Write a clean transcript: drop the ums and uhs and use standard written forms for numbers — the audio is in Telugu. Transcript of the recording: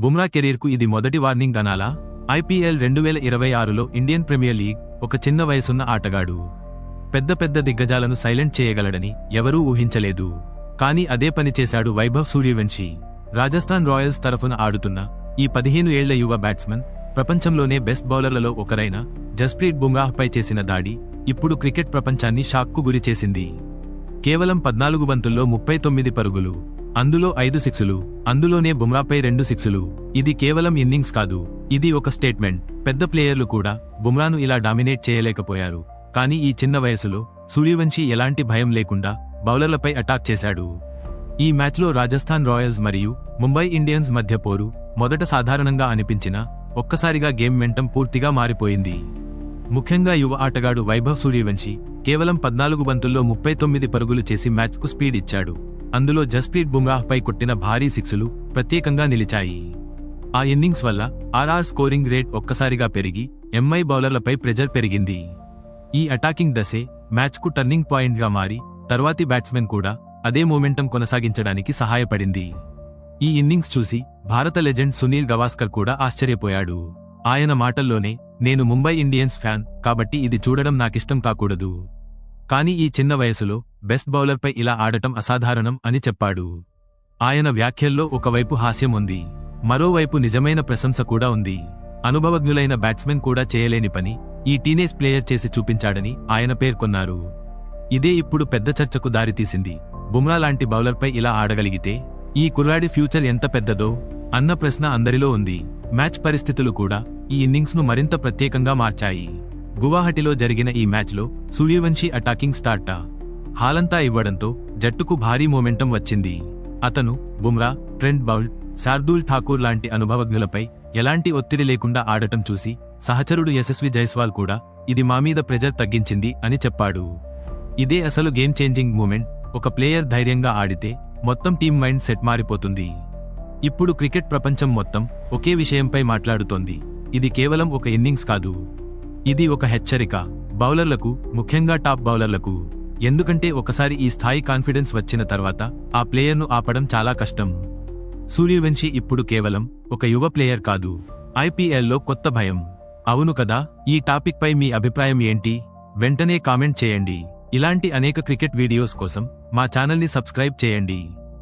బుమ్రా కెరీర్కు ఇది మొదటి వార్నింగ్ అనాలా? ఐపీఎల్ 2026లో ఇండియన్ ప్రీమియర్ లీగ్ ఒక చిన్న వయసున్న ఆటగాడు పెద్ద పెద్ద దిగ్గజాలను సైలెంట్ చేయగలడని ఎవరూ ఊహించలేదు. కానీ అదే పని చేశాడు వైభవ్ సూర్యవంశీ. రాజస్థాన్ రాయల్స్ తరఫున ఆడుతున్న ఈ 15 ఏళ్ల యువ బ్యాట్స్మన్ ప్రపంచంలోనే బెస్ట్ బౌలర్లలో ఒకరైన జస్ప్రీత్ బుమ్రాహ్పై చేసిన దాడి ఇప్పుడు క్రికెట్ ప్రపంచాన్ని షాక్కు గురిచేసింది. కేవలం 14 బంతుల్లో 39 పరుగులు, అందులో 5 సిక్సులు, అందులోనే బుమ్రాపై 2 సిక్సులు. ఇది కేవలం ఇన్నింగ్స్ కాదు, ఇది ఒక స్టేట్మెంట్. పెద్ద ప్లేయర్లు కూడా బుమ్రాను ఇలా డామినేట్ చేయలేకపోయారు. కానీ ఈ చిన్న వయసులో సూర్యవంశీ ఎలాంటి భయం లేకుండా బౌలర్లపై అటాక్ చేశాడు. ఈ మ్యాచ్లో రాజస్థాన్ రాయల్స్ మరియు ముంబై ఇండియన్స్ మధ్య పోరు మొదట సాధారణంగా అనిపించినా ఒక్కసారిగా గేమ్ మెంటం పూర్తిగా మారిపోయింది. ముఖ్యంగా యువ ఆటగాడు వైభవ్ సూర్యవంశీ కేవలం 14 బంతుల్లో 39 పరుగులు చేసి మ్యాచ్కు స్పీడ్ ఇచ్చాడు. అందులో జస్ప్రీత్ బుమ్రాహ్పై కొట్టిన భారీ సిక్సులు ప్రత్యేకంగా నిలిచాయి. ఆ ఇన్నింగ్స్ వల్ల ఆర్ఆర్ స్కోరింగ్ రేట్ ఒక్కసారిగా పెరిగి ఎంఐ బౌలర్లపై ప్రెజర్ పెరిగింది. ఈ అటాకింగ్ దశే మ్యాచ్కు టర్నింగ్ పాయింట్గా మారి తర్వాతి బ్యాట్స్మెన్ కూడా అదే మొమెంటం కొనసాగించడానికి సహాయపడింది. ఈ ఇన్నింగ్స్ చూసి భారత లెజెండ్ సునీల్ గవాస్కర్ కూడా ఆశ్చర్యపోయాడు. ఆయన మాటల్లోనే, నేను ముంబై ఇండియన్స్ ఫ్యాన్ కాబట్టి ఇది చూడడం నాకిష్టం కాకూడదు. కానీ ఈ చిన్న వయసులో బెస్ట్ బౌలర్పై ఇలా ఆడటం అసాధారణం అని చెప్పాడు. ఆయన వ్యాఖ్యల్లో ఒకవైపు హాస్యం ఉంది, మరోవైపు నిజమైన ప్రశంస కూడా ఉంది. అనుభవజ్ఞులైన బ్యాట్స్మెన్ కూడా చేయలేని పని ఈ టీనేజ్ ప్లేయర్ చేసి చూపించాడని ఆయన పేర్కొన్నారు. ఇదే ఇప్పుడు పెద్ద చర్చకు దారితీసింది. బుమ్రా లాంటి బౌలర్పై ఇలా ఆడగలిగితే ఈ కుర్రాడి ఫ్యూచర్ ఎంత పెద్దదో అన్న ప్రశ్న అందరిలో ఉంది. మ్యాచ్ పరిస్థితులు కూడా ఈ ఇన్నింగ్స్ను మరింత ప్రత్యేకంగా మార్చాయి. గువాహటిలో జరిగిన ఈ మ్యాచ్లో సూర్యవంశీ అటాకింగ్ స్టార్ట్ హాలంతా ఇవ్వడంతో జట్టుకు భారీ మొమెంటం వచ్చింది. అతను బుమ్రా, ట్రెంట్ బౌల్ట్, శార్దూల్ ఠాకూర్ లాంటి అనుభవజ్ఞులపై ఎలాంటి ఒత్తిడి లేకుండా ఆడటం చూసి సహచరుడు యశస్వి జైస్వాల్ కూడా ఇది మామీద ప్రెజర్ తగ్గించింది అని చెప్పాడు. ఇదే అసలు గేమ్ చేంజింగ్ మూమెంట్. ఒక ప్లేయర్ ధైర్యంగా ఆడితే మొత్తం టీం మైండ్ సెట్ మారిపోతుంది. ఇప్పుడు క్రికెట్ ప్రపంచం మొత్తం ఒకే విషయంపై మాట్లాడుతోంది. ఇది కేవలం ఒక ఇన్నింగ్స్ కాదు, ఇది ఒక హెచ్చరిక బౌలర్లకు, ముఖ్యంగా టాప్ బౌలర్లకు. ఎందుకంటే ఒకసారి ఈ స్థాయి కాన్ఫిడెన్స్ వచ్చిన తర్వాత ఆ ప్లేయర్ను ఆపడం చాలా కష్టం. సూర్యవంశీ ఇప్పుడు కేవలం ఒక యువ ప్లేయర్ కాదు, ఐపీఎల్లో కొత్త భయం. అవును కదా? ఈ టాపిక్ పై మీ అభిప్రాయం ఏంటి? వెంటనే కామెంట్ చేయండి. ఇలాంటి అనేక క్రికెట్ వీడియోస్ కోసం మా ఛానల్ని సబ్స్క్రైబ్ చేయండి.